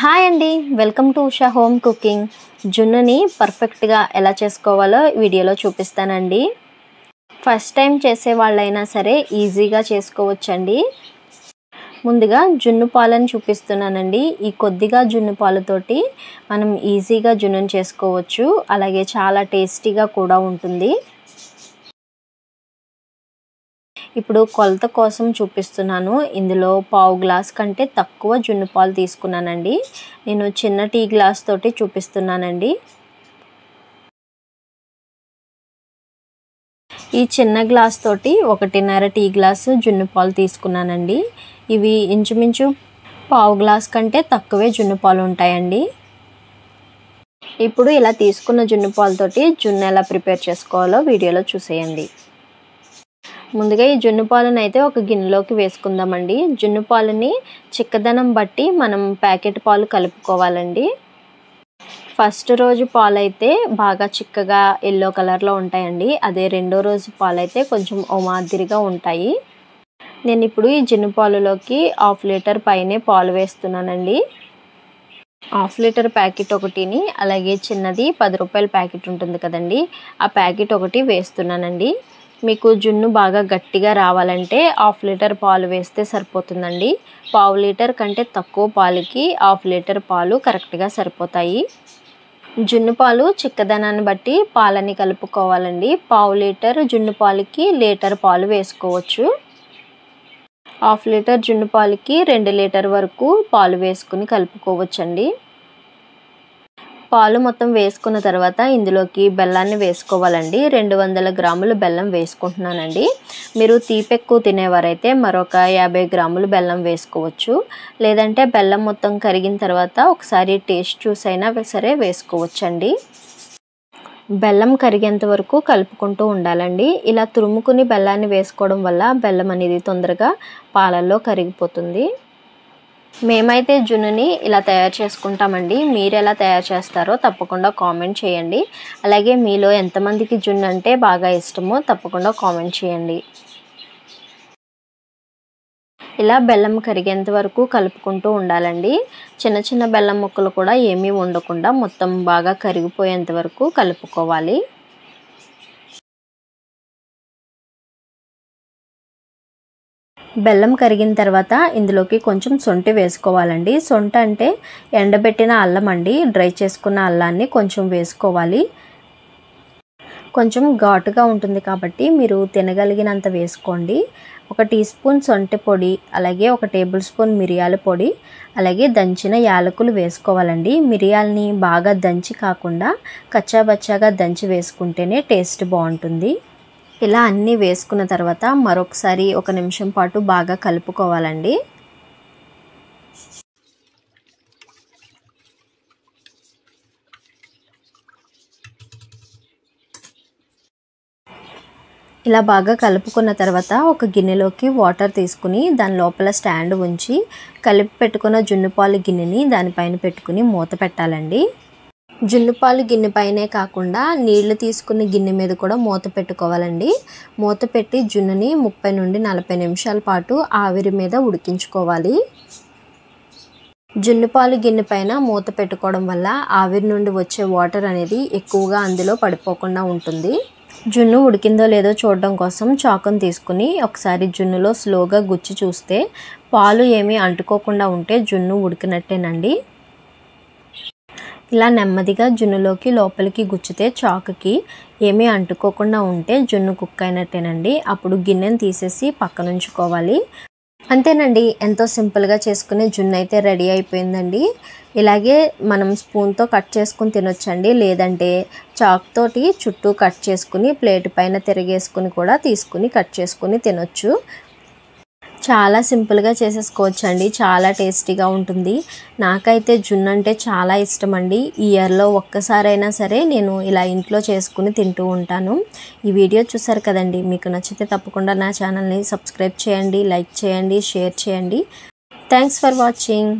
Hi అండి, welcome to Usha home cooking. జున్నుని పర్ఫెక్ట్గా ఎలా చేసుకోవాలో వీడియోలో చూపిస్తానండి. ఫస్ట్ టైం చేసే వాళ్ళైనా సరే ఈజీగా చేసుకోవచ్చండి. ముందుగా జున్ను పాలను చూపిస్తున్నానండి. ఈ కొద్దిగా జున్ను పాలతోటి మనం ఈజీగా జున్నుని చేసుకోవచ్చు. అలాగే చాలా టేస్టీగా కూడా ఉంటుంది. ఇప్పుడు కొలత కోసం చూపిస్తున్నాను. ఇందులో పావు గ్లాస్ కంటే తక్కువ జున్ను పాలు తీసుకున్నానండి. నేను చిన్న టీ గ్లాస్ తోటి చూపిస్తున్నానండి. ఈ చిన్న గ్లాస్ తోటి 1.5 టీ గ్లాసు జున్ను పాలు తీసుకున్నానండి. ఇవి ఇంచుమించు పావు గ్లాస్ కంటే తక్కువే జున్ను పాలు ఉంటాయండి. ఇప్పుడు ఇలా తీసుకున్న జున్ను పాలతోటి జున్ను ఎలా ప్రిపేర్ చేసుకోవాలో వీడియోలో చూసేయండి. ముందుగా ఈ జున్ను పాలను అయితే ఒక గిన్నెలోకి వేసుకుందామండి. జున్ను పాలని చిక్కదనం బట్టి మనం ప్యాకెట్ పాలు కలుపుకోవాలండి. ఫస్ట్ రోజు పాలైతే బాగా చిక్కగా ఎల్లో కలర్లో ఉంటాయండి. అదే రెండో రోజు పాలైతే కొంచెం ఓ మాదిరిగా ఉంటాయి. నేను ఇప్పుడు ఈ జున్ను పాలలోకి 1/2 లీటర్ పైనే పాలు వేస్తున్నానండి. 1/2 లీటర్ ప్యాకెట్ ఒకటిని, అలాగే చిన్నది 10 రూపాయల ప్యాకెట్ ఉంటుంది కదండి, ఆ ప్యాకెట్ ఒకటి వేస్తున్నానండి. మీకు జున్ను బాగా గట్టిగా రావాలంటే 1/2 లీటర్ పాలు వేస్తే సరిపోతుందండి. పావు లీటర్ కంటే తక్కువ పాలకి 1/2 లీటర్ పాలు కరెక్ట్గా సరిపోతాయి. జున్ను పాలు చిక్కదనాన్ని బట్టి పాలని కలుపుకోవాలండి. పావు లీటర్ జున్ను పాలకి లీటర్ పాలు వేసుకోవచ్చు. 1/2 లీటర్ జున్ను పాలకి 2 లీటర్ వరకు పాలు వేసుకుని కలుపుకోవచ్చండి. పాలు మొత్తం వేసుకున్న తర్వాత ఇందులోకి బెల్లాన్ని వేసుకోవాలండి. 200 గ్రాముల బెల్లం వేసుకుంటున్నానండి. మీరు తీపి ఎక్కువ తినేవారైతే మరొక 50 గ్రాములు బెల్లం వేసుకోవచ్చు. లేదంటే బెల్లం మొత్తం కరిగిన తర్వాత ఒకసారి టేస్ట్ చూసైనా సరే వేసుకోవచ్చండి. బెల్లం కరిగేంత వరకు కలుపుకుంటూ ఉండాలండి. ఇలా తురుముకుని బెల్లాన్ని వేసుకోవడం వల్ల బెల్లం అనేది తొందరగా పాలల్లో కరిగిపోతుంది. మేమైతే జున్నుని ఇలా తయారు చేసుకుంటామండి. మీరు ఎలా తయారు చేస్తారో తప్పకుండా కామెంట్ చేయండి. అలాగే మీలో ఎంతమందికి జున్ను అంటే బాగా ఇష్టమో తప్పకుండా కామెంట్ చేయండి. ఇలా బెల్లం కరిగేంత వరకు కలుపుకుంటూ ఉండాలండి. చిన్న చిన్న బెల్లం ముక్కలు కూడా ఏమీ ఉండకుండా మొత్తం బాగా కరిగిపోయేంత వరకు కలుపుకోవాలి. బెల్లం కరిగిన తర్వాత ఇందులోకి కొంచెం సొంఠి వేసుకోవాలండి. సొంఠి అంటే ఎండబెట్టిన అల్లం అండి. డ్రై చేసుకున్న అల్లాన్ని కొంచెం వేసుకోవాలి. కొంచెం ఘాటుగా ఉంటుంది కాబట్టి మీరు తినగలిగినంత వేసుకోండి. 1 టీ స్పూన్ సొంఠి పొడి, అలాగే 1 టేబుల్ స్పూన్ మిరియాల పొడి, అలాగే దంచిన యాలకులు వేసుకోవాలండి. మిరియాలని బాగా దంచి కాకుండా కచ్చాబచ్చాగా దంచి వేసుకుంటేనే టేస్ట్ బాగుంటుంది. ఇలా అన్నీ వేసుకున్న తర్వాత మరొకసారి 1 నిమిషం పాటు బాగా కలుపుకోవాలండి. ఇలా బాగా కలుపుకున్న తర్వాత ఒక గిన్నెలోకి వాటర్ తీసుకుని దాని లోపల స్టాండ్ ఉంచి కలిపి పెట్టుకున్న జున్ను పాలు గిన్నెని దానిపైన పెట్టుకుని మూత పెట్టాలండి. జున్ను పాలు గిన్నె పైనే కాకుండా నీళ్లు తీసుకున్న గిన్నె మీద కూడా మూత పెట్టుకోవాలండి. మూత పెట్టి జున్నుని 30 నుండి 40 నిమిషాల పాటు ఆవిరి మీద ఉడికించుకోవాలి. జున్ను పాలు గిన్నె పైన మూత పెట్టుకోవడం వల్ల ఆవిరి నుండి వచ్చే వాటర్ అనేది ఎక్కువగా అందులో పడిపోకుండా ఉంటుంది. జున్ను ఉడికిందో లేదో చూడడం కోసం చాకుని తీసుకుని ఒకసారి జున్నులో స్లోగా గుచ్చి చూస్తే పాలు ఏమీ అంటుకోకుండా ఉంటే జున్ను ఉడికినట్టేనండి. ఇలా నెమ్మదిగా జున్నులోకి లోపలికి గుచ్చితే చాకుకి ఏమీ అంటుకోకుండా ఉంటే జున్ను కుక్ అయినట్టేనండి. అప్పుడు గిన్నెను తీసేసి పక్కన ఉంచుకోవాలి. అంతేనండి, ఎంతో సింపుల్గా చేసుకునే జున్ను అయితే రెడీ అయిపోయిందండి. ఇలాగే మనం స్పూన్తో కట్ చేసుకుని తినొచ్చండి. లేదంటే చాక్ తోటి చుట్టూ కట్ చేసుకుని ప్లేట్ పైన తిరగేసుకుని కూడా తీసుకుని కట్ చేసుకుని తినొచ్చు. చాలా సింపుల్గా చేసేసుకోవచ్చండి. చాలా టేస్టీగా ఉంటుంది. నాకైతే జున్ను అంటే చాలా ఇష్టం అండి. ఇయర్లో ఒక్కసారైనా సరే నేను ఇలా ఇంట్లో చేసుకుని తింటూ ఉంటాను. ఈ వీడియో చూసారు కదండి, మీకు నచ్చితే తప్పకుండా నా ఛానల్ని సబ్స్క్రైబ్ చేయండి, లైక్ చేయండి, షేర్ చేయండి. Thanks for watching.